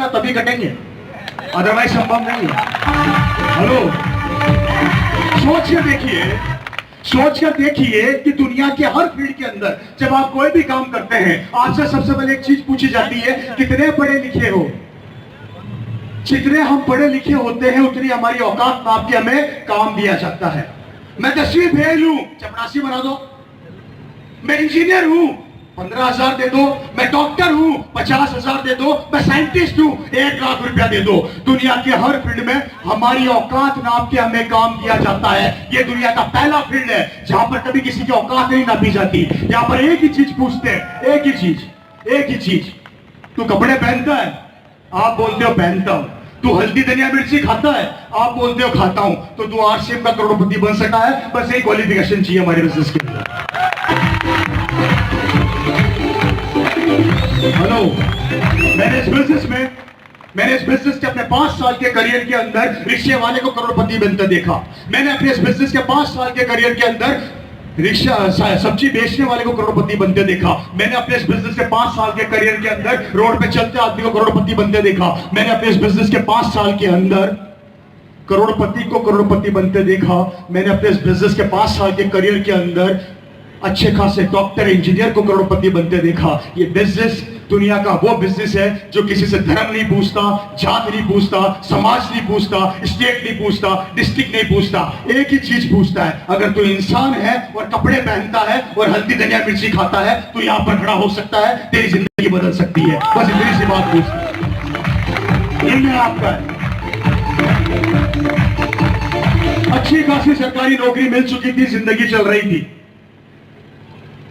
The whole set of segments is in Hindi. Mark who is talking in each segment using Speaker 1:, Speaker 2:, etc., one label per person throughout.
Speaker 1: ना तभी कटेंगे, अदरवाइज संभव नहीं है। हेलो, सोच कर देखिए कि दुनिया के हर फील्ड के अंदर जब आप कोई भी काम करते हैं, आपसे सबसे पहले एक चीज पूछी जाती है, कितने पढ़े लिखे हो। जितने हम पढ़े लिखे होते हैं उतनी हमारी औकात नाप के हमें काम दिया जाता है। मैं 10वीं फेल हूं, चपरासी बना दो। मैं इंजीनियर हूं, 15,000 दे दो। मैं डॉक्टर हूं, 50,000 दे दो। मैं साइंटिस्ट हूं, 1 लाख रुपया दे दो। दुनिया के हर फील्ड में हमारी औकात नाप के हमें काम दिया जाता है। ये दुनिया का पहला फील्ड है जहां पर कभी किसी की औकात नहीं नापी जाती। यहां पर एक ही चीज पूछते हैं, एक ही चीज। तू कपड़े पहनता है? आप बोलते हो पहनता हूं। तू हल्दी धनिया मिर्ची खाता है? आप बोलते हो खाता हूं। तो तू आरसीएम का करोड़पति बन सका है? बस यही क्वालिफिकेशन चाहिए हमारे बिजनेस के अंदर। हेलो, मैंने इस बिजनेस के अपने 5 साल के करियर के अंदर रिक्शे वाले को करोड़पति बनते देखा। मैंने अपने इस बिजनेस के 5 साल के करियर के अंदर सब्जी बेचने वाले को करोड़पति बनते देखा। मैंने अपने इस बिजनेस के 5 साल के करियर के अंदर रोड पे चलते आदमी को करोड़पति बनते देखा। मैंने अपने इस बिजनेस के 5 साल के अंदर करोड़पति को करोड़पति बनते देखा। मैंने अपने इस बिजनेस के 5 साल के करियर के अंदर अच्छे खासे डॉक्टर इंजीनियर को करोड़पति बनते देखा। ये बिजनेस दुनिया का वो बिजनेस है जो किसी से धर्म नहीं पूछता, जात नहीं पूछता, समाज नहीं पूछता, स्टेट नहीं पूछता, डिस्ट्रिक्ट नहीं पूछता। एक ही चीज पूछता है, अगर तू इंसान है और कपड़े पहनता है और हल्दी धनिया मिर्ची खाता है तो यहां पर खड़ा हो सकता है, तेरी जिंदगी बदल सकती है। बस इतनी सी बात पूछता है। निर्णय आपका है। अच्छी खासी सरकारी नौकरी मिल चुकी थी, जिंदगी चल रही थी।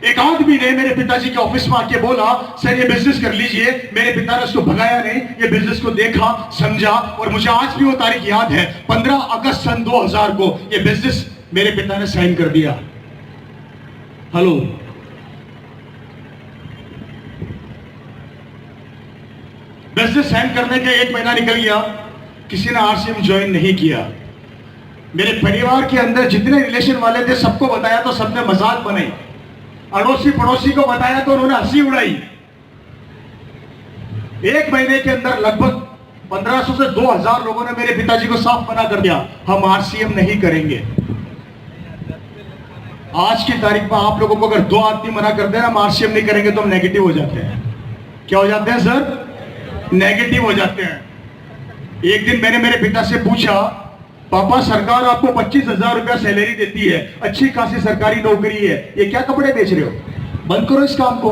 Speaker 1: एक आदमी ने मेरे पिताजी के ऑफिस में आके बोला, सर ये बिजनेस कर लीजिए। मेरे पिता ने उसको भगाया नहीं, ये बिजनेस को देखा, समझा और मुझे आज भी वो तारीख याद है। 15 अगस्त सन 2000 को ये बिजनेस मेरे पिता ने साइन कर दिया। हेलो, बिजनेस साइन करने के 1 महीना निकल गया, किसी ने आरसीएम ज्वाइन नहीं किया। मेरे परिवार के अंदर जितने रिलेशन वाले थे सबको बताया तो सबने मजाक बनाई, अड़ोसी पड़ोसी को बताया तो उन्होंने हंसी उड़ाई। 1 महीने के अंदर लगभग 1500 से 2000 लोगों ने मेरे पिताजी को साफ मना कर दिया, हम आरसीएम नहीं करेंगे। आज की तारीख में आप लोगों को अगर 2 आदमी मना कर देना हम आरसीएम नहीं करेंगे तो हम नेगेटिव हो जाते हैं। क्या हो जाते हैं सर? नेगेटिव हो जाते हैं। एक दिन मैंने मेरे पिता से पूछा, पापा सरकार आपको 25,000 रुपया सैलरी देती है, अच्छी खासी सरकारी नौकरी है, ये क्या कपड़े बेच रहे हो? बंद करो इस काम को।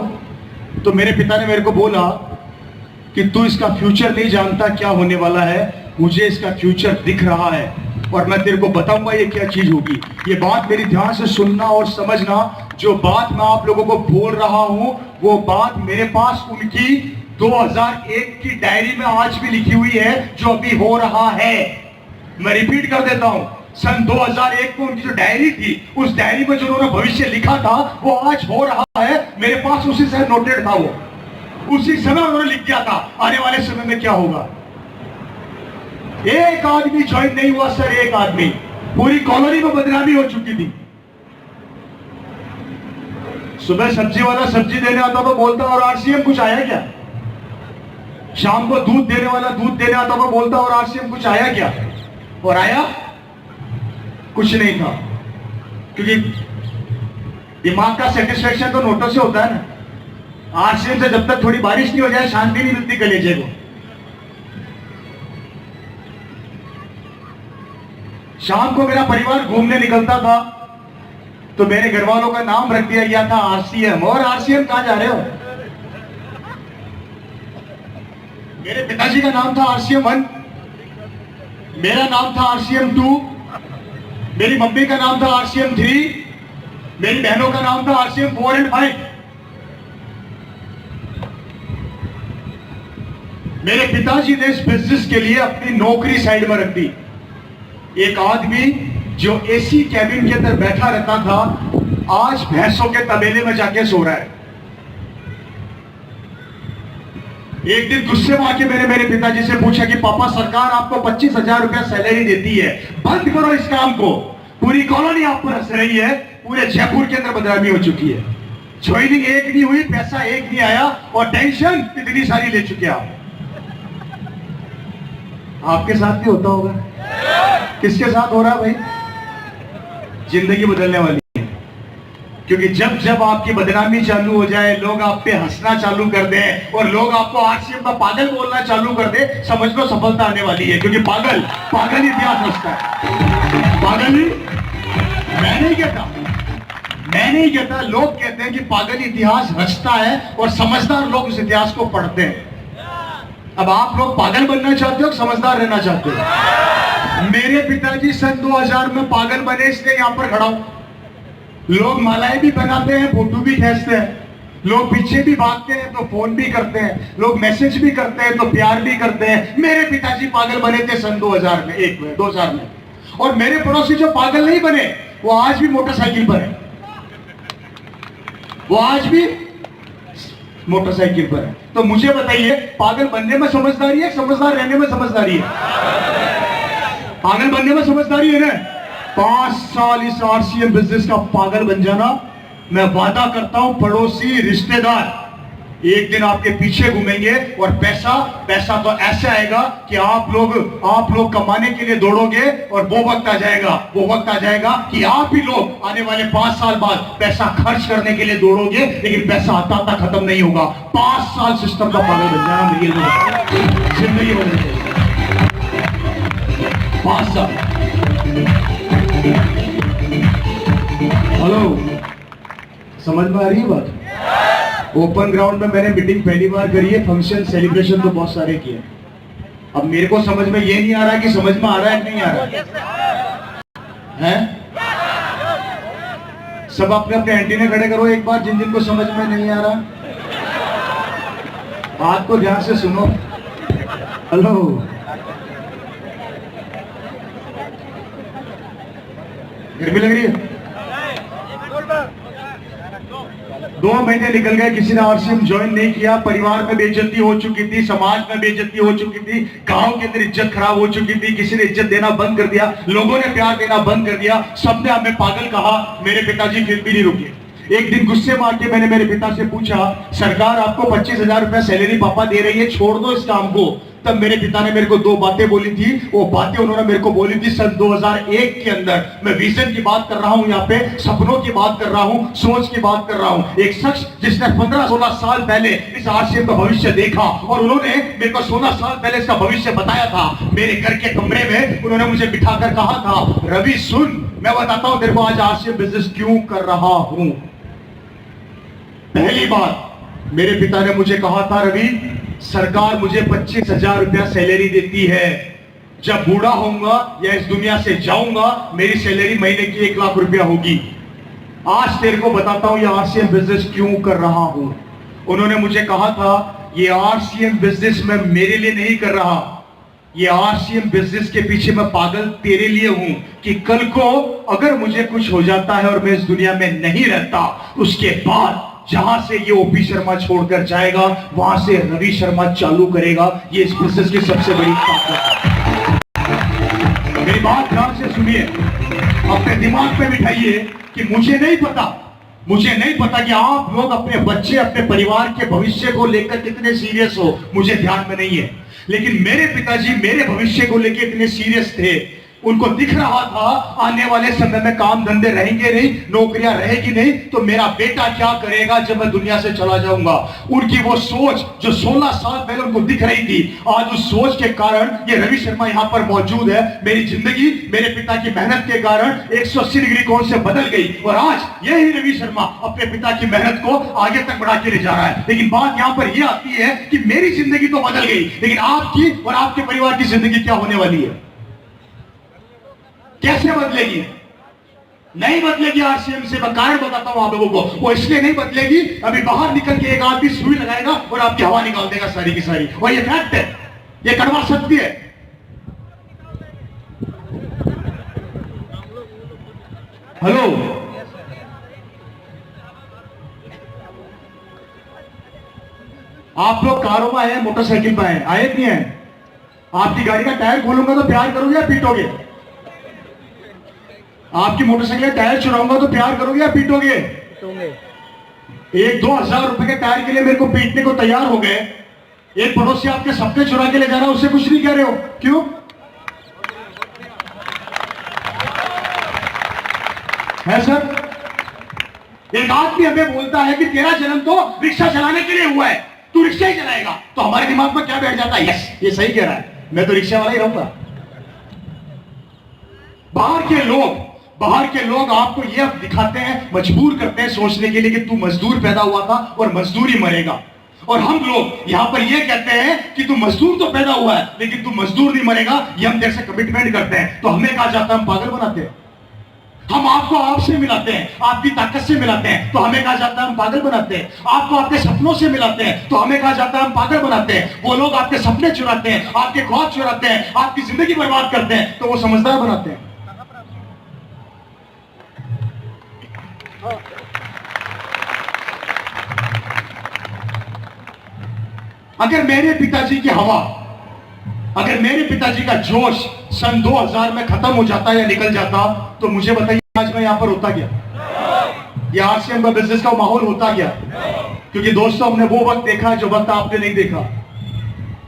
Speaker 1: तो मेरे पिता ने मेरे को बोला कि तू इसका फ्यूचर नहीं जानता क्या होने वाला है, मुझे इसका फ्यूचर दिख रहा है और मैं तेरे को बताऊंगा ये क्या चीज होगी। ये बात मेरी ध्यान से सुनना और समझना। जो बात मैं आप लोगों को बोल रहा हूं वो बात मेरे पास उनकी 2001 की डायरी में आज भी लिखी हुई है, जो अभी हो रहा है। मैं रिपीट कर देता हूं, सन 2001 को उनकी जो डायरी थी, उस डायरी में जो उन्होंने भविष्य लिखा था वो आज हो रहा है। मेरे पास उसी से नोटेड था, वो उसी समय उन्होंने लिख दिया था आने वाले समय में क्या होगा। एक आदमी ज्वाइन नहीं हुआ सर, एक आदमी, पूरी कॉलोनी में बदनामी हो चुकी थी। सुबह सब्जी वाला सब्जी देने आता तो बोलता और आरसीएम कुछ आया क्या? शाम को दूध देने वाला दूध देने आता तो बोलता और आरसीएम कुछ आया क्या? और आया कुछ नहीं था, क्योंकि दिमाग का सेटिस्फेक्शन तो नोटों से होता है ना। आरसीएम से जब तक थोड़ी बारिश नहीं हो जाए शांति नहीं मिलती कलेजे को। शाम को मेरा परिवार घूमने निकलता था तो मेरे घर वालों का नाम रख दिया गया था आरसीएम। और आरसीएम कहां जा रहे हो? मेरे पिताजी का नाम था आरसीएम 1, मेरा नाम था आरसीएम 2, मेरी मम्मी का नाम था आरसीएम 3, मेरी बहनों का नाम था आरसीएम 4 और 5। मेरे पिताजी ने इस बिजनेस के लिए अपनी नौकरी साइड में रख दी। एक आदमी जो एसी कैबिन के अंदर बैठा रहता था आज भैंसों के तबेले में जाके सो रहा है। एक दिन गुस्से में आके मैंने मेरे पिताजी से पूछा कि पापा सरकार आपको 25,000 रुपया सैलरी देती है, बंद करो इस काम को। पूरी कॉलोनी आप पर हंस रही है, पूरे जयपुर के अंदर बदनामी हो चुकी है। ज्वाइनिंग 1 नहीं हुई, पैसा 1 नहीं आया और टेंशन इतनी सारी ले चुके आप। आपके साथ भी होता होगा। किसके साथ हो रहा है भाई? जिंदगी बदलने वाली है। क्योंकि जब जब आपकी बदनामी चालू हो जाए, लोग आप पे हंसना चालू कर दें और लोग आपको आरसीएम का पागल बोलना चालू कर दे, समझ लो सफलता आने वाली है। क्योंकि पागल पागल ही इतिहास रचता है। पागल ही, मैं नहीं कहता, लोग कहते हैं कि पागल इतिहास रचता है और समझदार लोग उस इतिहास को पढ़ते हैं। अब आप लोग पागल बनना चाहते हो, समझदार रहना चाहते हो? मेरे पिताजी सन 2000 में पागल बने, इसलिए यहां पर खड़ा हूं। लोग मालाएं भी बनाते हैं, फोटो भी खींचते हैं, लोग पीछे भी भागते हैं तो फोन भी करते हैं, लोग मैसेज भी करते हैं तो प्यार भी करते हैं। मेरे पिताजी पागल बने थे सन 2000 में, 2000 में। और मेरे पड़ोसी जो पागल नहीं बने, वो आज भी मोटरसाइकिल पर है, वो आज भी मोटरसाइकिल पर है। तो मुझे बताइए, पागल बनने में समझदारी है, समझदार रहने में समझदारी है? पागल बनने में समझदारी है ना? 5 साल इस आरसीएम बिजनेस का पागल बन जाना, मैं वादा करता हूं पड़ोसी रिश्तेदार एक दिन आपके पीछे घूमेंगे और पैसा तो ऐसे आएगा कि आप लोग कमाने के लिए दौड़ोगे और वो वक्त आ जाएगा कि आप ही लोग आने वाले 5 साल बाद पैसा खर्च करने के लिए दौड़ोगे, लेकिन पैसा आता खत्म नहीं होगा। 5 साल सिस्टम का पागल बन जाना मेरी जिंदगी बदल जाएगी। 5 साल। हेलो, समझ में आ रही है बात? ओपन ग्राउंड में मैंने मीटिंग पहली बार करी है, फंक्शन सेलिब्रेशन तो बहुत सारे किए। अब मेरे को समझ में ये नहीं आ रहा कि समझ में आ रहा है कि नहीं आ रहा है? सब अपने अपने एंटीने खड़े करो एक बार, जिन जिन को समझ में नहीं आ रहा। बात को ध्यान से सुनो। हेलो, गर्मी लग रही है? 2 महीने निकल गए, किसी ने आरसीएम ज्वाइन नहीं किया। परिवार में बेइज्जती हो चुकी थी, समाज में बेइज्जती हो चुकी थी, गांव के अंदर इज्जत खराब हो चुकी थी, किसी ने इज्जत देना बंद कर दिया, लोगों ने प्यार देना बंद कर दिया, सबने हमें पागल कहा। मेरे पिताजी फिर भी नहीं रुके। एक दिन गुस्से में आके मैंने मेरे पिता से पूछा, सरकार आपको 25,000 रुपया सैलरी पापा दे रही है, छोड़ दो इस काम को। तब मेरे पिता ने मेरे को 2 बातें बोली थी। वो बातें उन्होंने मेरे को बोली थी सन 2001 के अंदर। मैं विजन की बात कर रहा हूं, यहाँ पे सपनों की बात कर रहा हूं, सोच की बात कर रहा हूं। एक शख्स जिसने 15-16 साल पहले इस आरसीएम का भविष्य देखा और उन्होंने मेरे को 16 साल पहले इसका भविष्य बताया था। मेरे घर के कमरे में उन्होंने मुझे बिठाकर कहा था, रवि सुन, मैं बताता हूं तेरे को आज आरसीएम बिजनेस क्यों कर रहा हूं। पहली बात, मेरे पिता ने मुझे कहा था, रवि सरकार मुझे 25,000 रुपया सैलरी देती है। जब बूढ़ा होऊंगा या इस दुनिया से जाऊंगा, मेरी सैलरी महीने की 1 लाख रुपया होगी। आज तेरे को बताता हूं ये आरसीएम बिजनेस क्यों कर रहा हूं। उन्होंने मुझे कहा था, ये आरसीएम बिजनेस मैं मेरे लिए नहीं कर रहा, ये आरसीएम बिजनेस के पीछे मैं पागल तेरे लिए हूं कि कल को अगर मुझे कुछ हो जाता है और मैं इस दुनिया में नहीं रहता, उसके बाद जहां से ये ओपी शर्मा छोड़कर जाएगा, वहां से रवि शर्मा चालू करेगा। ये इस बिजनेस की सबसे बड़ी ताकत है। मेरी बात ध्यान से सुनिए, अपने दिमाग में बिठाइए कि मुझे नहीं पता कि आप लोग अपने बच्चे, अपने परिवार के भविष्य को लेकर कितने सीरियस हो, मुझे ध्यान में नहीं है। लेकिन मेरे पिताजी मेरे भविष्य को लेकर इतने सीरियस थे। उनको दिख रहा था आने वाले समय में काम धंधे रहेंगे नहीं, नौकरियां रहेगी नहीं, तो मेरा बेटा क्या करेगा जब मैं दुनिया से चला जाऊंगा। उनकी वो सोच जो 16 साल पहले उनको दिख रही थी, आज उस सोच के कारण ये रवि शर्मा यहां पर मौजूद है। मेरी जिंदगी मेरे पिता की मेहनत के कारण 180 डिग्री कोण से बदल गई और आज यही रवि शर्मा अपने पिता की मेहनत को आगे तक बढ़ा के ले जा रहा है। लेकिन बात यहां पर यह आती है कि मेरी जिंदगी तो बदल गई, लेकिन आपकी और आपके परिवार की जिंदगी क्या होने वाली है, कैसे बदलेगी? नहीं बदलेगी आरसीएम से। मैं कारण बताता हूं आप लोगों को, वो इसलिए नहीं बदलेगी, अभी बाहर निकल के एक आदमी सुई लगाएगा और आपकी हवा निकाल देगा सारी की सारी, और ये फैक्ट है, ये कड़वा सत्य है। हेलो, आप लोग कारों में आए, मोटरसाइकिल पे आए नहीं है? आपकी गाड़ी का टायर खोलूंगा तो प्यार करोगे या पीटोगे? आपकी मोटरसाइकिल का टायर चुराऊंगा तो प्यार करोगे या पीटोगे?
Speaker 2: 1-2
Speaker 1: हजार रुपए के टायर के लिए मेरे को पीटने को तैयार हो गए। एक पड़ोसी आपके सपने चुरा के ले जा रहा है, उससे कुछ नहीं कह रहे हो, क्यों? है सर? एक आदमी हमें बोलता है कि तेरा जन्म तो रिक्शा चलाने के लिए हुआ है, तू रिक्शा ही चलाएगा, तो हमारे दिमाग में क्या बैठ जाता है? यस, ये सही कह रहा है, मैं तो रिक्शा वाला ही रहूंगा। बाहर के लोग आपको यह दिखाते हैं, मजबूर करते हैं सोचने के लिए कि तू मजदूर पैदा हुआ था और मजदूर ही मरेगा। और हम लोग यहां पर यह कहते हैं कि तू मजदूर तो पैदा हुआ है लेकिन तू मजदूर नहीं मरेगा, ये हम तेरे से कमिटमेंट करते हैं। तो हमें कहा जाता है हम पागल बनाते हैं। हम आपको आपसे मिलाते हैं, आपकी ताकत से मिलाते हैं, तो हमें कहा जाता है हम पागल बनाते हैं। आपको आपके सपनों से मिलाते हैं, तो हमें कहा जाता है हम पागल बनाते हैं। वो लोग आपके सपने चुराते हैं, आपके ख्वाब चुराते हैं, आपकी जिंदगी बर्बाद करते हैं, तो वो समझदार बनाते हैं। अगर मेरे पिताजी की हवा, अगर मेरे पिताजी का जोश सन 2000 में खत्म हो जाता या निकल जाता, तो मुझे बताइए आज मैं यहां पर होता क्या? ये आरसीएम का बिजनेस का माहौल होता क्या? क्योंकि दोस्तों हमने वो वक्त देखा जो वक्त आपने नहीं देखा।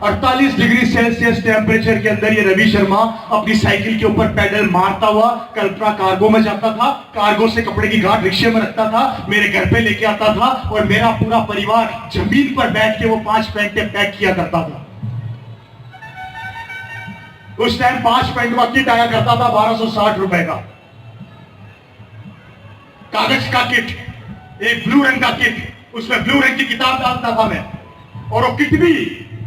Speaker 1: 48 डिग्री सेल्सियस टेम्परेचर के अंदर ये रवि शर्मा अपनी साइकिल के ऊपर पैडल मारता हुआ कल्पना कार्गो में जाता था, कार्गो से कपड़े की गांठ रिक्शे में रखता था, मेरे घर पे लेके आता था और मेरा पूरा परिवार जमीन पर बैठ के वो 5 पैंटें पैक किया करता था। उस टाइम 5 पैंट का किट आया करता था 1260 रुपए का, कागज का किट, एक ब्लू रंग का किट, उसमें ब्लू रंग की किताब डालता था मैं। और वो किट भी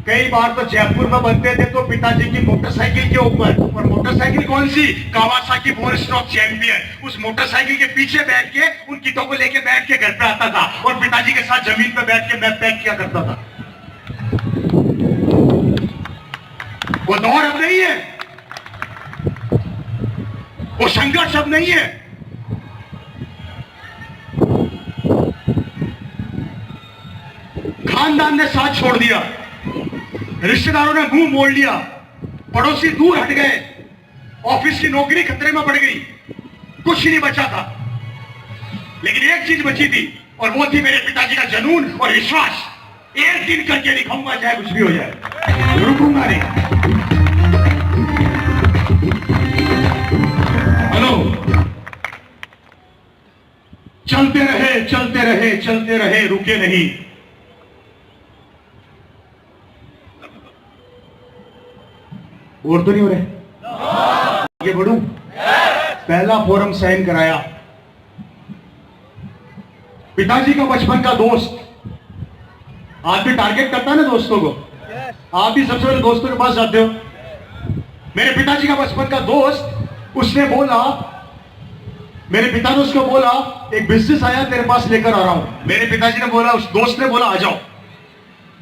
Speaker 1: कई बार तो जयपुर में बनते थे तो पिताजी की मोटरसाइकिल के ऊपर, और मोटरसाइकिल कौन सी? Kawasaki 4 stroke champion. उस मोटरसाइकिल के पीछे बैठ के उन किटों को लेके बैठ के घर पे आता था और पिताजी के साथ जमीन पे बैठ के मैं पैक किया करता था। वो दौर अब नहीं है, वो संघर्ष अब नहीं है। खानदान ने साथ छोड़ दिया, रिश्तेदारों ने मुंह मोड़ लिया, पड़ोसी दूर हट गए, ऑफिस की नौकरी खतरे में पड़ गई, कुछ नहीं बचा था। लेकिन एक चीज बची थी और वो थी मेरे पिताजी का जुनून और विश्वास। एक दिन करके दिखाऊंगा, चाहे कुछ भी हो जाए, रुकूंगा नहीं। हेलो, चलते रहे चलते रहे चलते रहे, रुके नहीं। और तो नहीं हो रहे? आगे बढ़ूं? पहला फोरम साइन कराया। पिताजी का बचपन का दोस्त, आदमी टारगेट करता है ना दोस्तों को, आप भी सबसे पहले दोस्तों के पास जाते हो। मेरे पिताजी का बचपन का दोस्त, उसने बोला, मेरे पिता ने उसको बोला एक बिजनेस आया तेरे पास लेकर आ रहा हूं। मेरे पिताजी ने बोला, उस दोस्त ने बोला आ जाओ।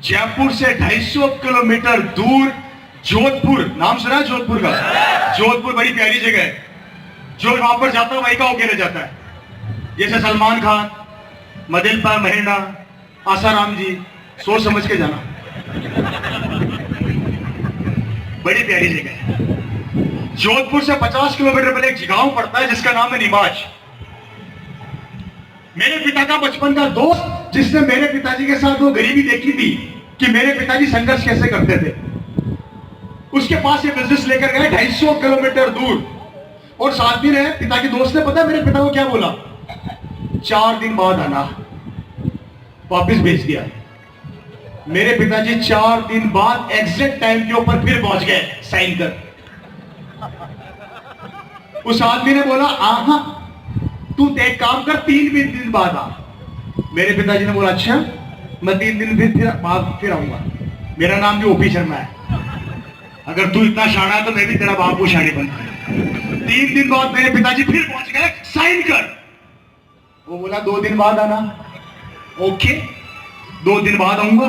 Speaker 1: जयपुर से 250 किलोमीटर दूर जोधपुर, नाम सुना है जोधपुर का? जोधपुर बड़ी प्यारी जगह है, जो वहां पर जाता है वही का होके रह जाता है। जैसे सलमान खान, मदिलपा महीना, आसाराम जी, सोच समझ के जाना, बड़ी प्यारी जगह है। जोधपुर से 50 किलोमीटर पहले एक गांव पड़ता है जिसका नाम है नीमाच। मेरे पिता का बचपन का दोस्त, जिसने मेरे पिताजी के साथ वो गरीबी देखी थी कि मेरे पिताजी संघर्ष कैसे करते थे, उसके पास ये बिजनेस लेकर गए 250 किलोमीटर दूर। और साथी ने, पिता के दोस्त ने, पता है मेरे पिता को क्या बोला? 4 दिन बाद आना, वापिस भेज दिया। मेरे पिताजी 4 दिन बाद एग्जैक्ट टाइम के ऊपर फिर पहुंच गए साइन कर। उस आदमी ने बोला आहा, तू एक काम कर, 3 दिन बाद आ। मेरे पिताजी ने बोला अच्छा, मैं 3 दिन फिर आऊंगा। मेरा नाम भी ओपी शर्मा है, अगर तू इतना शाना है तो मैं भी तेरा बाप को शानी बनता है। 3 दिन बाद मेरे पिताजी फिर पहुंच गए, साइन कर। वो बोला 2 दिन बाद आना। ओके, 2 दिन बाद आऊंगा।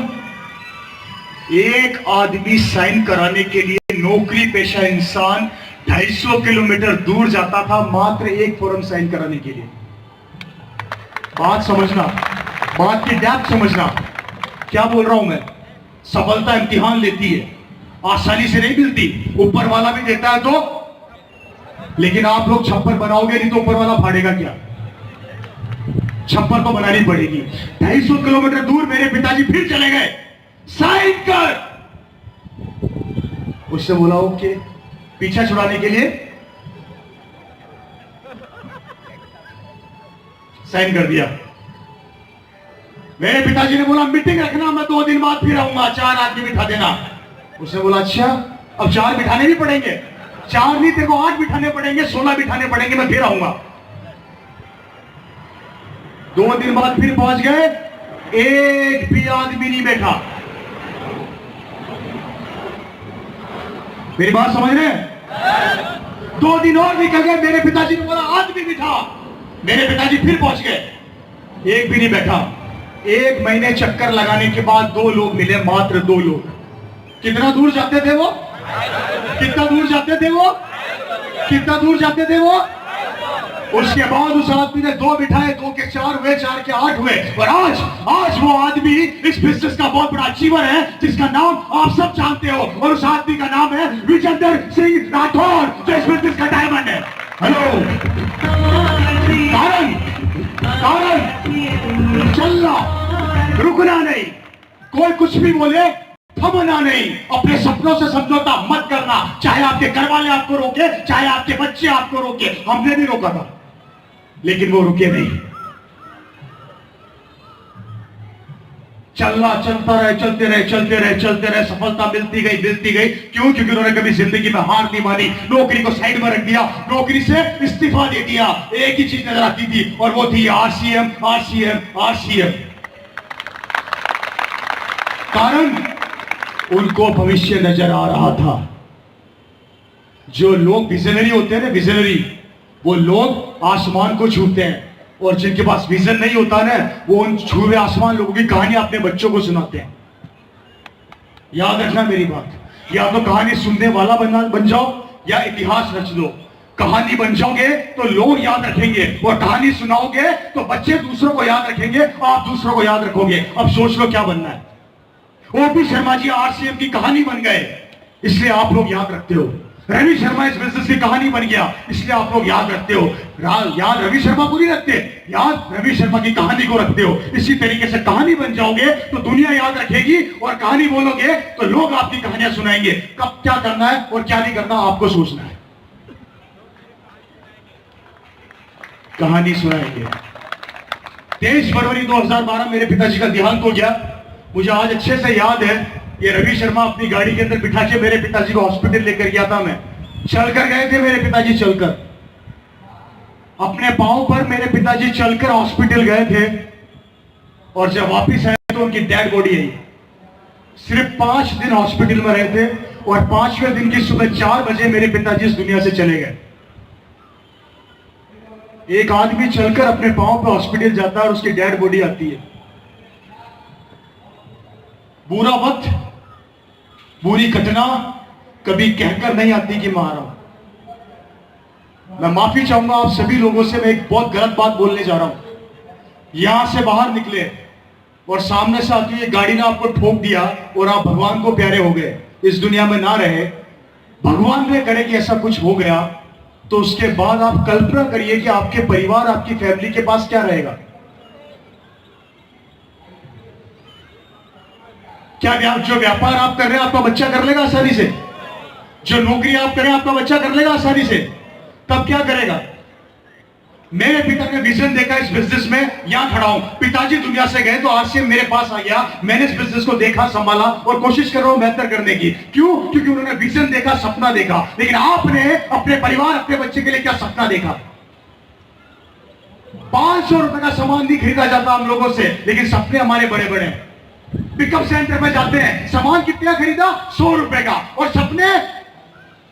Speaker 1: एक आदमी साइन कराने के लिए नौकरी पेशा इंसान 250 किलोमीटर दूर जाता था मात्र एक फॉर्म साइन कराने के लिए। बात समझना, बात की डेप्थ समझना। क्या बोल रहा हूं मैं? सफलता इम्तिहान लेती है, आसानी से नहीं मिलती, ऊपर वाला भी देता है तो। लेकिन आप लोग छप्पर बनाओगे नहीं तो ऊपर वाला फाड़ेगा क्या? छप्पर तो बनानी पड़ेगी। 250 किलोमीटर दूर मेरे पिताजी फिर चले गए साइन कर। उसने बोला ओके, पीछा छुड़ाने के लिए साइन कर दिया। मेरे पिताजी ने बोला मीटिंग रखना, मैं 2 दिन बाद फिर आऊंगा, 4 आदमी बिठा देना। उसने बोला अच्छा, अब 4 बिठाने भी पड़ेंगे? 4 नहीं, तेरे को 8 बिठाने पड़ेंगे, 16 बिठाने पड़ेंगे, मैं फिर आऊंगा। 2 दिन बाद फिर पहुंच गए, एक भी आदमी नहीं बैठा। मेरी बात समझ रहे हैं? 2 दिन और निकल गए, मेरे पिताजी ने बोला आदमी बिठा। मेरे पिताजी फिर पहुंच गए, एक भी नहीं बैठा। 1 महीने चक्कर लगाने के बाद 2 लोग मिले, मात्र 2 लोग। कितना दूर जाते थे वो? कितना दूर जाते थे वो? कितना दूर जाते थे वो? उसके बाद उस आदमी ने 2 बिठाए, 2 के 4 हुए, 4 के 8 हुए। और आज वो आदमी इस बिजनेस का बहुत बड़ा अचीवर है, जिसका नाम आप सब जानते हो। और उस आदमी का नाम है विजेंद्र सिंह राठौर, जो इस बिजनेस का डायमंड है। हेलो, कारण चलना, रुकना नहीं। कोई कुछ भी बोले थमना नहीं। अपने सपनों से समझौता मत करना, चाहे आपके घर वाले आपको रोके, चाहे आपके बच्चे आपको रोके। हमने भी रोका था, लेकिन वो रुके नहीं। चलना, चलता रहे, चलते रहे, चलते रहे, चलते रहे। सफलता मिलती गई, मिलती गई। क्यों? क्योंकि उन्होंने कभी जिंदगी में हार नहीं मानी, नौकरी को साइड में रख दिया, नौकरी से इस्तीफा दे दिया। एक ही चीज नजर आती थी, और वो थी आरसीएम, आरसीएम, आरसीएम। कारण उनको भविष्य नजर आ रहा था। जो लोग विजनरी होते हैं ना, विजनरी, वो लोग आसमान को छूते हैं। और जिनके पास विजन नहीं होता ना, वो उन छुए आसमान लोगों की कहानी अपने बच्चों को सुनाते हैं। याद रखना मेरी बात, या तो कहानी सुनने वाला बन जाओ, या इतिहास रच दो। कहानी बन जाओगे तो लोग याद रखेंगे, और कहानी सुनाओगे तो बच्चे दूसरों को याद रखेंगे, आप दूसरों को याद रखोगे। अब सोच लो क्या बनना है। ओपी शर्मा जी आरसीएम की कहानी बन गए, इसलिए आप लोग याद रखते हो। रवि शर्मा इस बिजनेस की कहानी बन गया, इसलिए आप लोग याद रखते हो। याद रवि शर्मा को नहीं रखते, याद रवि शर्मा की कहानी को रखते हो। इसी तरीके से कहानी बन जाओगे तो दुनिया याद रखेगी, और कहानी बोलोगे तो लोग आपकी कहानियां सुनाएंगे। कब क्या करना है और क्या नहीं करना आपको सोचना है। कहानी सुनाएंगे। 23 फरवरी 2012 मेरे पिताजी का देहांत हो गया। मुझे आज अच्छे से याद है, ये रवि शर्मा अपनी गाड़ी के अंदर बिठा के मेरे पिताजी को हॉस्पिटल लेकर गया था। मैं चलकर गए थे, मेरे पिताजी चलकर, अपने पांव पर मेरे पिताजी चलकर हॉस्पिटल गए थे। और जब वापस आए तो उनकी डेड बॉडी आई। सिर्फ 5 दिन हॉस्पिटल में रहे थे, और 5वें दिन की सुबह 4 बजे मेरे पिताजी इस दुनिया से चले गए। एक आदमी चलकर अपने पांव पर हॉस्पिटल जाता है और उसकी डेड बॉडी आती है। बुरा वक्त, बुरी घटना कभी कहकर नहीं आती कि मारा। मैं माफी चाहूंगा आप सभी लोगों से, मैं एक बहुत गलत बात बोलने जा रहा हूं। यहां से बाहर निकले और सामने से आती है गाड़ी ने आपको ठोक दिया, और आप भगवान को प्यारे हो गए, इस दुनिया में ना रहे। भगवान ने करे कि ऐसा कुछ हो गया, तो उसके बाद आप कल्पना करिए कि आपके परिवार, आपकी फैमिली के पास क्या रहेगा। क्या जो व्यापार आप कर रहे हैं आपका बच्चा कर लेगा आसानी से? जो नौकरी आप कर रहे हैं आपका बच्चा कर लेगा आसानी से? तब क्या करेगा? मेरे पिता ने विजन देखा इस बिजनेस में, यहां खड़ा हूं। पिताजी दुनिया से गए तो आरसीएम मेरे पास आ गया। मैंने इस बिजनेस को देखा, संभाला, और कोशिश कर रहा हूं बेहतर करने की। क्यों? क्योंकि उन्होंने विजन देखा, सपना देखा। लेकिन आपने अपने परिवार, अपने बच्चे के लिए क्या सपना देखा? 500 रुपए का सामान नहीं खरीदा जाता हम लोगों से, लेकिन सपने हमारे बड़े बड़े हैं। पिकअप सेंटर में जाते हैं, सामान कितना खरीदा? 100 रुपए का, और सपने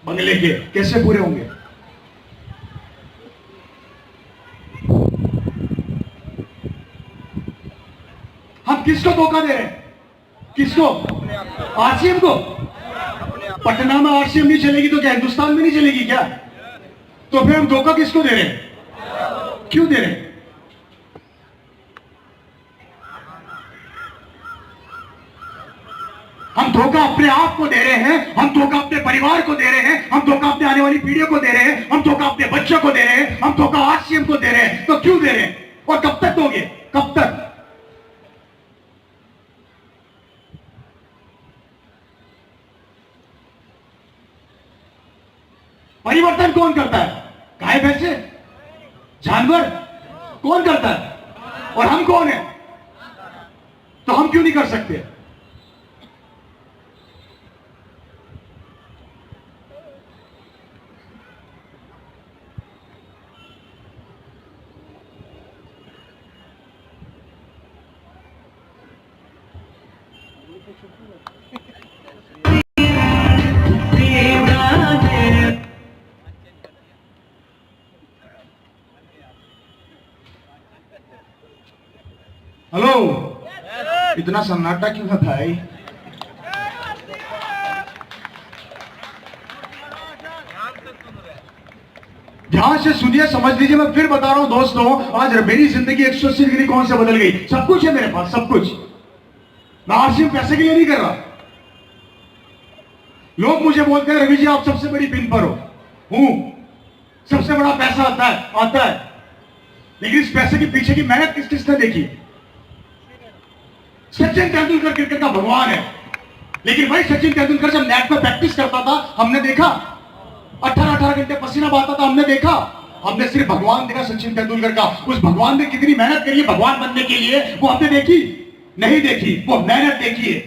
Speaker 1: बंगले के। कैसे पूरे होंगे? हम किसको धोखा दे रहे हैं? किसको? आरसीएम को। पटना में आरसीएम नहीं चलेगी तो क्या हिंदुस्तान में नहीं चलेगी क्या? तो फिर हम धोखा किसको दे रहे हैं? क्यों दे रहे हैं? हम धोखा अपने आप को दे रहे हैं, हम धोखा अपने परिवार को दे रहे हैं, हम धोखा अपने आने वाली पीढ़ियों को दे रहे हैं, हम धोखा अपने बच्चों को दे रहे हैं, हम धोखा आरसीएम को दे रहे हैं। तो क्यों दे रहे हैं, और कब तक दोगे? कब तक? परिवर्तन कौन करता है? गाय भैंसे, जानवर कौन करता है? और हम कौन है? तो हम क्यों नहीं कर सकते? हेलो, इतना सन्नाटा क्यों है भाई? ध्यान से सुनिए, समझ लीजिए। मैं फिर बता रहा हूं दोस्तों, आज मेरी जिंदगी 180 डिग्री कौन से बदल गई। सब कुछ है मेरे पास, सब कुछ। मैं आरसी में पैसे के लिए नहीं कर रहा। लोग मुझे बोलते हैं रवि जी आप सबसे बड़ी पिन पर हूं, सबसे बड़ा पैसा आता है, लेकिन इस पैसे के पीछे की मेहनत किस किसने देखी? सचिन तेंदुलकर क्रिकेट का भगवान है, लेकिन भाई सचिन तेंदुलकर जब नेट पर प्रैक्टिस करता था हमने देखा, 18-18 घंटे पसीना बहाता था हमने देखा। हमने सिर्फ भगवान देखा सचिन तेंदुलकर का। उस भगवान ने कितनी मेहनत करी है भगवान बनने के लिए, वो हमने देखी नहीं? देखी, वो मेहनत देखी है।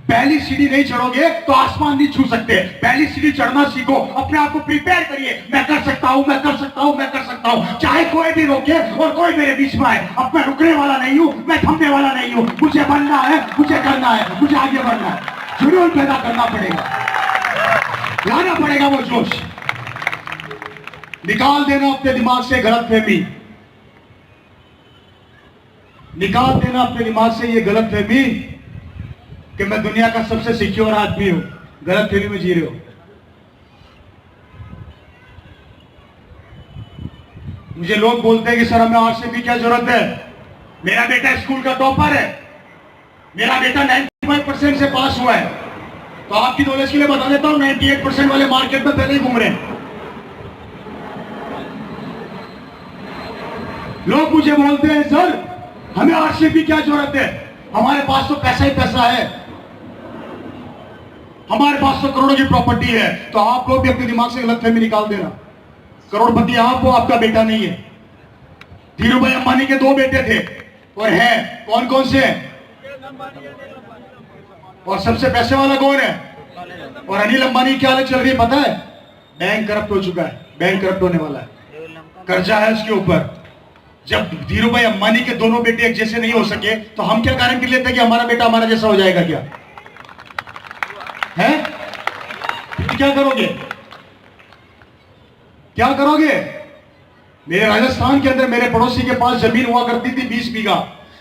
Speaker 1: पहली सीढ़ी नहीं चढ़ोगे तो आसमान नहीं छू सकते। पहली सीढ़ी चढ़ना सीखो, अपने आप को प्रिपेयर करिए। मैं कर सकता हूं, मैं कर सकता हूं, मैं कर सकता हूं, चाहे कोई भी रोके और कोई मेरे बीच में आए। अब मैं रुकने वाला नहीं हूं, मैं थमने वाला नहीं हूं। मुझे बनना है, मुझे करना है, मुझे आगे बढ़ना है। जुनून पैदा करना पड़ेगा, लाना पड़ेगा वो जोश। निकाल देना अपने दिमाग से गलतफहमी, निकाल देना अपने दिमाग से ये गलतफहमी कि मैं दुनिया का सबसे सिक्योर आदमी हूं। गलतफहमी में जी रहे हो। मुझे लोग बोलते हैं कि सर हमें आरसी की क्या जरूरत है? मेरा बेटा स्कूल का टॉपर है, मेरा बेटा 95% से पास हुआ है। तो आपकी नॉलेज के लिए बता देता हूं, 98% वाले मार्केट में पहले ही घूम रहे हैं। लोग मुझे बोलते हैं सर हमें आरसी की क्या जरूरत है? हमारे पास तो पैसा ही पैसा है, हमारे पास तो करोड़ों की प्रॉपर्टी है। तो आप लोग भी अपने दिमाग से गलतफहमी निकाल देना। करोड़पति आप हो, आपका बेटा नहीं है। धीरूभाई अंबानी के 2 बेटे थे और हैं, कौन कौन से हैं? और सबसे पैसे वाला कौन है? और अनिल अंबानी की क्या हालत चल रही है पता है? बैंक करप्ट हो चुका है, बैंक करप्ट होने वाला है, कर्जा है उसके ऊपर। जब धीरूभाई अंबानी के दोनों बेटे एक जैसे नहीं हो सके तो हम क्या गारंटी लेते हैं कि हमारा बेटा हमारा जैसा हो जाएगा? क्या है? क्या करोगे, क्या करोगे? मेरे राजस्थान के अंदर मेरे पड़ोसी के पास जमीन हुआ करती थी 20 बीघा।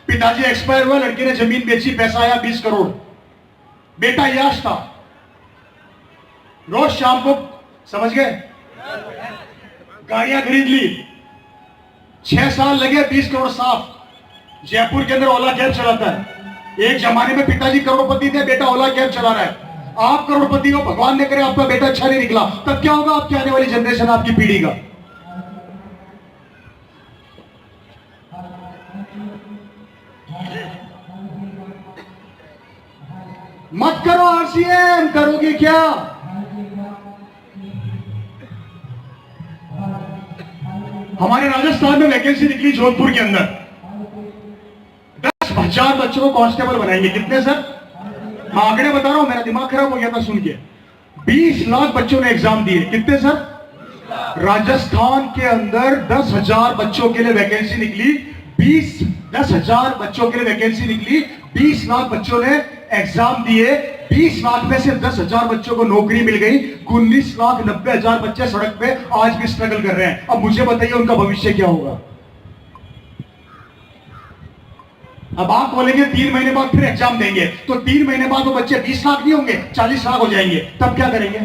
Speaker 1: पिताजी एक्सपायर हुआ, लड़के ने जमीन बेची, पैसा आया 20 करोड़। बेटा याश था, रोज शाम को, समझ गए, गाड़ियां खरीद ली। 6 साल लगे, 20 करोड़ साफ। जयपुर के अंदर ओला कैब चलाता है। एक जमाने में पिताजी करोड़पति थे, बेटा ओला कैब चला रहा है। आप करोड़पति हो, भगवान ने करे आपका बेटा अच्छा नहीं निकला, तब क्या होगा आपकी आने वाली जनरेशन, आपकी पीढ़ी का? मत करो आरसीएम, करोगे क्या? हमारे राजस्थान में वैकेंसी निकली जोधपुर के अंदर, 10,000 बच्चों को कांस्टेबल बनाएंगे। कितने सर? मैं आंकड़े बता रहा हूं, मेरा दिमाग खराब हो गया था सुन के। 20 लाख बच्चों ने एग्जाम दिए। कितने सर? राजस्थान के अंदर 10,000 बच्चों के लिए वैकेंसी निकली। 10,000 बच्चों के लिए वैकेंसी निकली, 20 लाख बच्चों ने एग्जाम दिए। 20 लाख में से 10,000 बच्चों को नौकरी मिल गई। 19,90,000 बच्चे सड़क पे आज भी स्ट्रगल कर रहे हैं। अब मुझे बताइए उनका भविष्य क्या होगा? अब आप बोलेंगे 3 महीने बाद फिर एग्जाम देंगे, तो 3 महीने बाद वो बच्चे 20 लाख नहीं होंगे, 40 लाख हो जाएंगे। तब क्या करेंगे?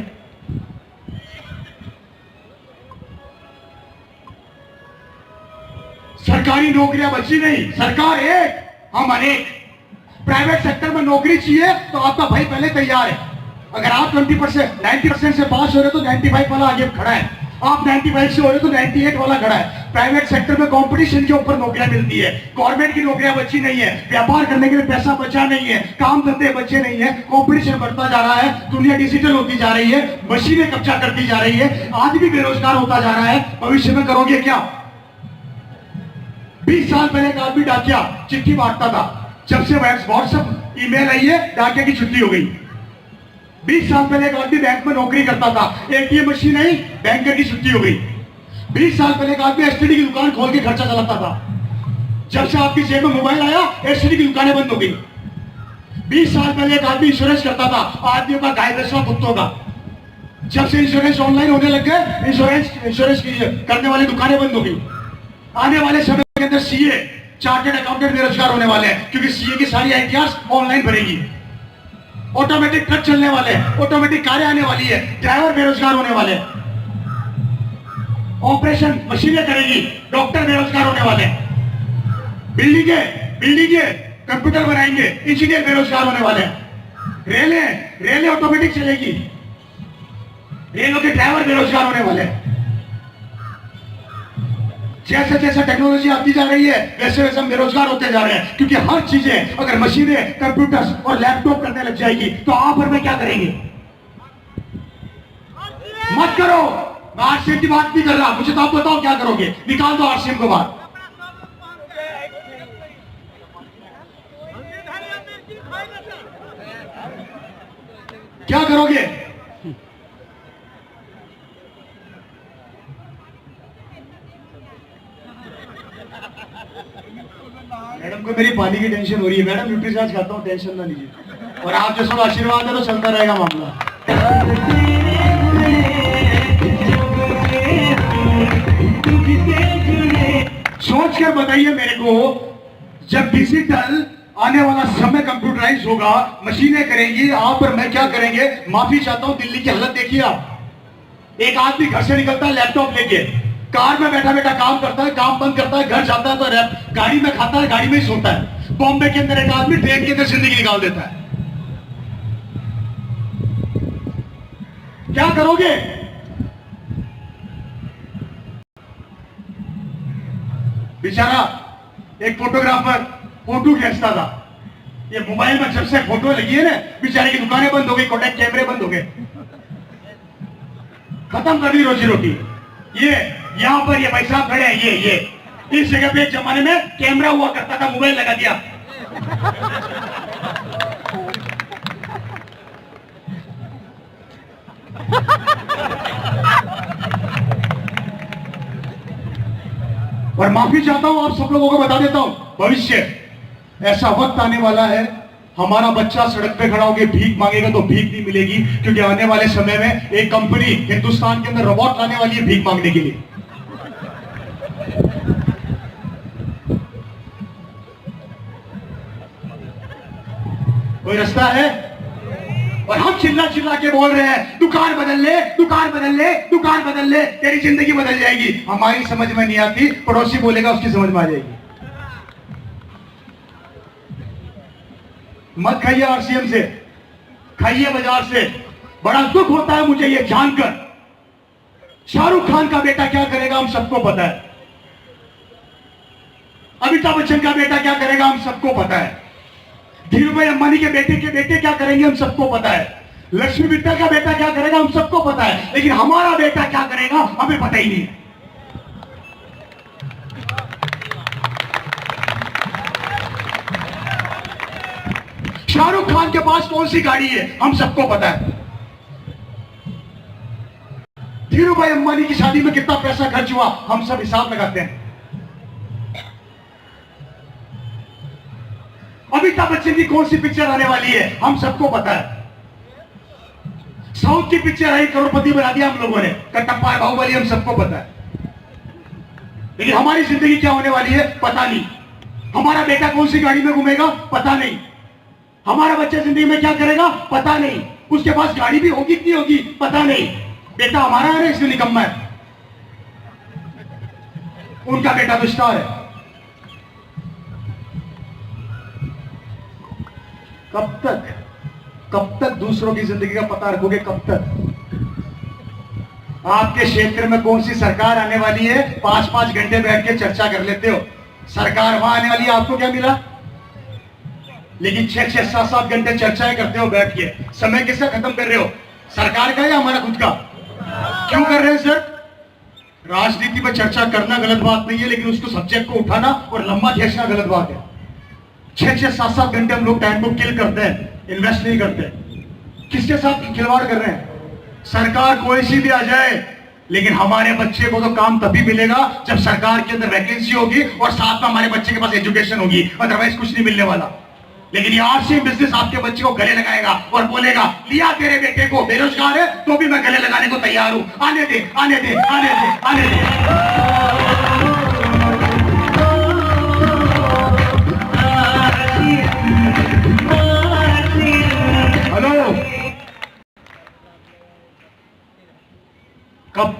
Speaker 1: सरकारी नौकरियां बची नहीं, सरकार एक, हम अनेक। प्राइवेट सेक्टर में नौकरी चाहिए तो आपका भाई पहले तैयार है। अगर आप 20%, 90% से पास हो रहे तो 95 वाला आगे खड़ा है। आप 95 से हो रहे तो 98 वाला खड़ा है। प्राइवेट सेक्टर में कंपटीशन के ऊपर नौकरियां मिलती है, गवर्नमेंट की नौकरियां बची नहीं है, व्यापार करने के लिए पैसा बचा नहीं है, काम धंधे बचे नहीं है, कंपटीशन बढ़ता जा रहा है, दुनिया डिजिटल होती जा रही है, मशीनें कब्जा करती जा रही है, आदमी बेरोजगार होता जा रहा है। भविष्य में करोगे क्या? 20 साल पहले एक आदमी डाकिया चिट्ठी बांटता था, जब से व्हाट्सएप ईमेल आई है डाकिया की छुट्टी हो गई। 20 साल पहले एक आदमी बैंक में नौकरी करता था, एटीएम मशीन आई, बैंकर की छुट्टी हो गई। 20 साल पहले एक आदमी एसटीडी की दुकान खोल के खर्चा चलाता था, जब से आपकी जेब में मोबाइल आया एसटीडी की दुकानें बंद हो गई। 20 साल पहले एक आदमी इंश्योरेंस करता था, आदमियों का गाय भैंसों कुत्तों का, जब से इंश्योरेंस ऑनलाइन होने लग गए इंश्योरेंस करने वाली दुकानें बंद हो गई। आने वाले समय के अंदर सीए चार्टर्ड अकाउंटेंट बेरोजगार होने वाले हैं, क्योंकि सीए की सारी आईटीआर ऑनलाइन भरेगी। ऑटोमेटिक ट्रक चलने वाले हैं, ऑटोमेटिक कारें आने वाली है, ड्राइवर बेरोजगार होने वाले हैं, ऑपरेशन मशीनें करेगी, डॉक्टर बेरोजगार होने वाले हैं, बिल्डिंगे कंप्यूटर बनाएंगे, इंजीनियर बेरोजगार होने वाले हैं, रेलें ऑटोमेटिक चलेगी, रेलों के ड्राइवर बेरोजगार होने वाले हैं। जैसे जैसे टेक्नोलॉजी आती जा रही है वैसे वैसे हम बेरोजगार होते जा रहे हैं, क्योंकि हर चीजें अगर मशीनें, कंप्यूटर्स और लैपटॉप करने लग जाएगी तो आप और मैं क्या करेंगे? मत करो, मैं आरसीएम की बात नहीं कर रहा, मुझे तो आप बताओ क्या करोगे? निकाल दो आरसीएम को बाहर। क्या करोगे? मैडम को मेरी पानी की टेंशन हो रही है, मैडम न्यूट्रीचार्ज खाता हूँ, टेंशन ना लीजिए, और आप जैसा आशीर्वाद है तो चलता रहेगा मामला। सोच कर बताइए मेरे को, जब डिजिटल आने वाला समय कंप्यूटराइज होगा, मशीनें करेंगी, आप और मैं क्या करेंगे? माफी चाहता हूं, दिल्ली की हालत देखिए आप। एक आदमी घर से निकलता है लैपटॉप लेके, कार में बैठा बैठा काम करता है, काम बंद करता है, घर जाता है तो गाड़ी में खाता है, गाड़ी में ही सोता है। बॉम्बे के अंदर एक आदमी ट्रेन के अंदर जिंदगी निकाल देता है। क्या करोगे? बेचारा एक फोटोग्राफर फोटो खींचता था, ये मोबाइल में जब से फोटो लगी है ना, बेचारे की दुकानें बंद हो गई, कोडेक कैमरे बंद हो गए, खत्म कर दी रोजी रोटी। ये यहां पर ये भाई साहब खड़े हैं, ये इस जगह पे एक जमाने में कैमरा हुआ करता था, मोबाइल लगा दिया। और माफी चाहता हूं, आप सब लोगों को बता देता हूं, भविष्य ऐसा वक्त आने वाला है, हमारा बच्चा सड़क पे खड़ा होकर भीख मांगेगा तो भीख नहीं मिलेगी, क्योंकि आने वाले समय में एक कंपनी हिंदुस्तान के अंदर रोबोट लाने वाली है भीख मांगने के लिए। कोई रास्ता है? और हम चिल्ला चिल्ला के बोल रहे हैं दुकान बदल ले, दुकान बदल ले, दुकान बदल ले, तेरी जिंदगी बदल जाएगी। हमारी समझ में नहीं आती, पड़ोसी बोलेगा उसकी समझ में आ जाएगी। मत खाइए आरसीएम से, खाइए बाजार से। बड़ा दुख होता है मुझे ये जानकर, शाहरुख खान का बेटा क्या करेगा हम सबको पता है, अमिताभ बच्चन का बेटा क्या करेगा हम सबको पता है, धीरूभाई अंबानी के बेटे क्या करेंगे हम सबको पता है, लक्ष्मी मित्तल का बेटा क्या करेगा हम सबको पता है, लेकिन हमारा बेटा क्या करेगा हमें पता ही नहीं है। शाहरुख खान के पास कौन सी गाड़ी है हम सबको पता है, धीरूभाई अंबानी की शादी में कितना पैसा खर्च हुआ हम सब हिसाब लगाते हैं, अमिताभ बच्चन की कौन सी पिक्चर आने वाली है हम सबको पता है, साउथ की पिक्चर आई करोड़पति बना दिया हम लोगों ने, कटप्पा बाहुबली हम सबको पता है, लेकिन हमारी जिंदगी क्या होने वाली है पता नहीं, हमारा बेटा कौन सी गाड़ी में घूमेगा पता नहीं, हमारा बच्चा जिंदगी में क्या करेगा पता नहीं, उसके पास गाड़ी भी होगी कि नहीं होगी पता नहीं, बेटा हमारा है इसलिए निकम्मा है, उनका बेटा तो स्टार है। कब तक दूसरों की जिंदगी का पता रखोगे? कब तक? आपके क्षेत्र में कौन सी सरकार आने वाली है? 5-5 घंटे बैठ के चर्चा कर लेते हो। सरकार वहां आने वाली है, आपको क्या मिला? लेकिन 6-6, 7-7 घंटे चर्चाएं करते हो बैठ के। समय किसका खत्म कर रहे हो? सरकार का या हमारा खुद का? क्यों कर रहे हैं सर? राजनीति पर चर्चा करना गलत बात नहीं है, लेकिन उसको सब्जेक्ट को उठाना और लंबा खींचना गलत बात है। 6-6, 7-7 घंटे हम लोग टाइम को किल करते हैं, इन्वेस्ट नहीं करते। किसके साथ खिलवाड़ कर रहे हैं? सरकार कोई सी भी आ जाए, लेकिन हमारे बच्चे को तो काम तभी मिलेगा जब सरकार के अंदर वैकेंसी होगी और साथ में हमारे बच्चे के पास एजुकेशन होगी, अदरवाइज कुछ नहीं मिलने वाला। लेकिन ये आरसी बिजनेस आपके बच्चे को गले लगाएगा और बोलेगा, लिया तेरे बेटे को, बेरोजगार है तो भी मैं गले लगाने को तैयार हूं, आने दे, आने दे, आने दे, आने दे। हेलो, कब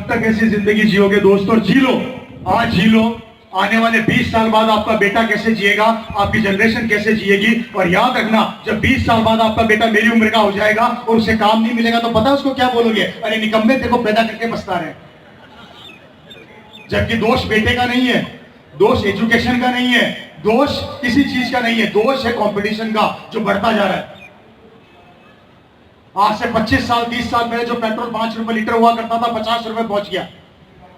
Speaker 1: तक ऐसी जिंदगी जियोगे दोस्तों? जी लो, आज जी लो। आने वाले 20 साल बाद आपका बेटा कैसे जिएगा, आपकी जनरेशन कैसे जिएगी। और याद रखना, जब 20 साल बाद आपका बेटा मेरी उम्र का हो जाएगा और उसे काम नहीं मिलेगा तो पता है उसको क्या बोलोगे? अरे निकम्मे, तेरे को पैदा करके पछता रहे। जबकि दोष बेटे का नहीं है, दोष एजुकेशन का नहीं है, दोष किसी चीज का नहीं है, दोष है कंपटीशन का जो बढ़ता जा रहा है। आज से 25 साल 30 साल पहले जो पेट्रोल 5 रुपए लीटर हुआ करता था, 50 रुपए पहुंच गया।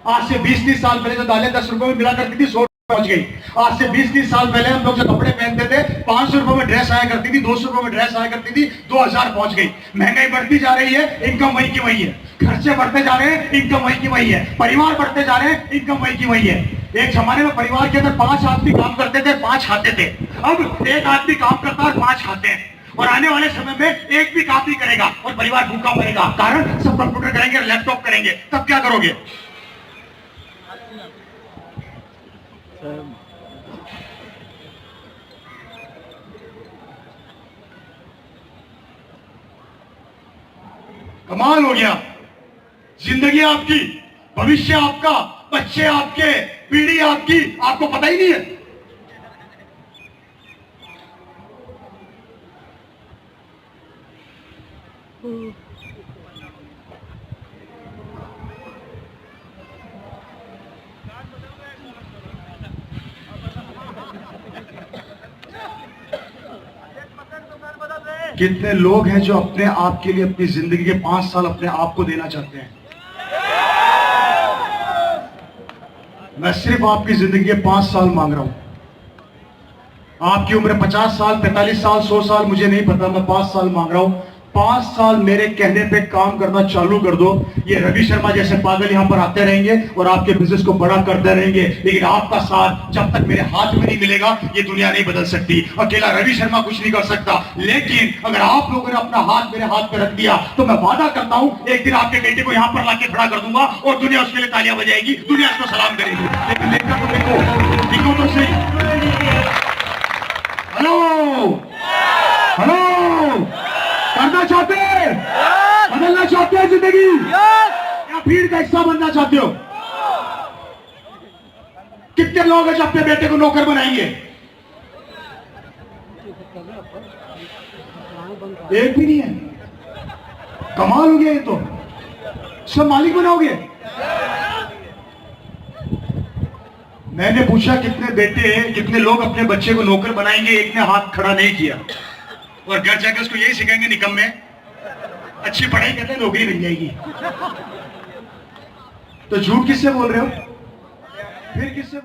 Speaker 1: आज से 20-30 साल पहले जो दालें 10 रुपए में मिला करती थी, 100 पहुंच गई। आज से 20-30 साल पहले हम लोग जो कपड़े पहनते थे, 500 रुपए में ड्रेस आया करती थी, 200 रुपए में ड्रेस आया करती थी, 2000 पहुंच गई। महंगाई बढ़ती जा रही है, इनकम वही की वही है। खर्चे बढ़ते जा रहे हैं, इनकम वही की वही है। परिवार बढ़ते जा रहे हैं, इनकम वही की वही है। एक जमाने में परिवार के अंदर 5 आदमी काम करते थे, 5 खाते थे। अब 1 आदमी काम करता है और 5 खाते हैं। और आने वाले समय में एक भी काम नहीं करेगा और परिवार भूखा मरेगा। कारण सब कंप्यूटर करेंगे, लैपटॉप करेंगे। तब क्या करोगे? कमाल हो गया। जिंदगी आपकी, भविष्य आपका, बच्चे आपके, पीढ़ी आपकी, आपको पता ही नहीं है। कितने लोग हैं जो अपने आप के लिए अपनी जिंदगी के 5 साल अपने आप को देना चाहते हैं। मैं सिर्फ आपकी जिंदगी के 5 साल मांग रहा हूं। आपकी उम्र 50 साल, 45 साल, 100 साल, मुझे नहीं पता। मैं 5 साल मांग रहा हूं। 5 साल मेरे कहने पे काम करना चालू कर दो। ये रवि शर्मा जैसे पागल यहां पर आते रहेंगे और आपके बिजनेस को बड़ा करते रहेंगे, लेकिन आपका साथ जब तक मेरे हाथ में नहीं मिलेगा, ये दुनिया नहीं बदल सकती। अकेला रवि शर्मा कुछ नहीं कर सकता, लेकिन अगर आप लोगों ने अपना हाथ मेरे हाथ पे रख दिया तो मैं वादा करता हूं, एक दिन आपके बेटे को यहां पर लाके खड़ा कर दूंगा और दुनिया उसके लिए तालियां बजाएगी, दुनिया उसको सलाम करेगी। लेकिन देखना तो देखो तो सही। हेलो हेलो, करना चाहते हैं, बदलना चाहते हैं जिंदगी, या भीड़ का हिस्सा बनना चाहते हो? कितने लोग हैं जो अपने बेटे को नौकर बनाएंगे? एक भी नहीं है। कमाल हो गया ये तो। सब मालिक बनाओगे? मैंने पूछा कितने बेटे, कितने लोग अपने बच्चे को नौकर बनाएंगे? एक ने हाथ खड़ा नहीं किया। और घर जाकर उसको यही सिखाएंगे, निकम्मे, अच्छी पढ़ाई करते नौकरी मिल जाएगी। तो झूठ किससे बोल रहे हो? फिर किससे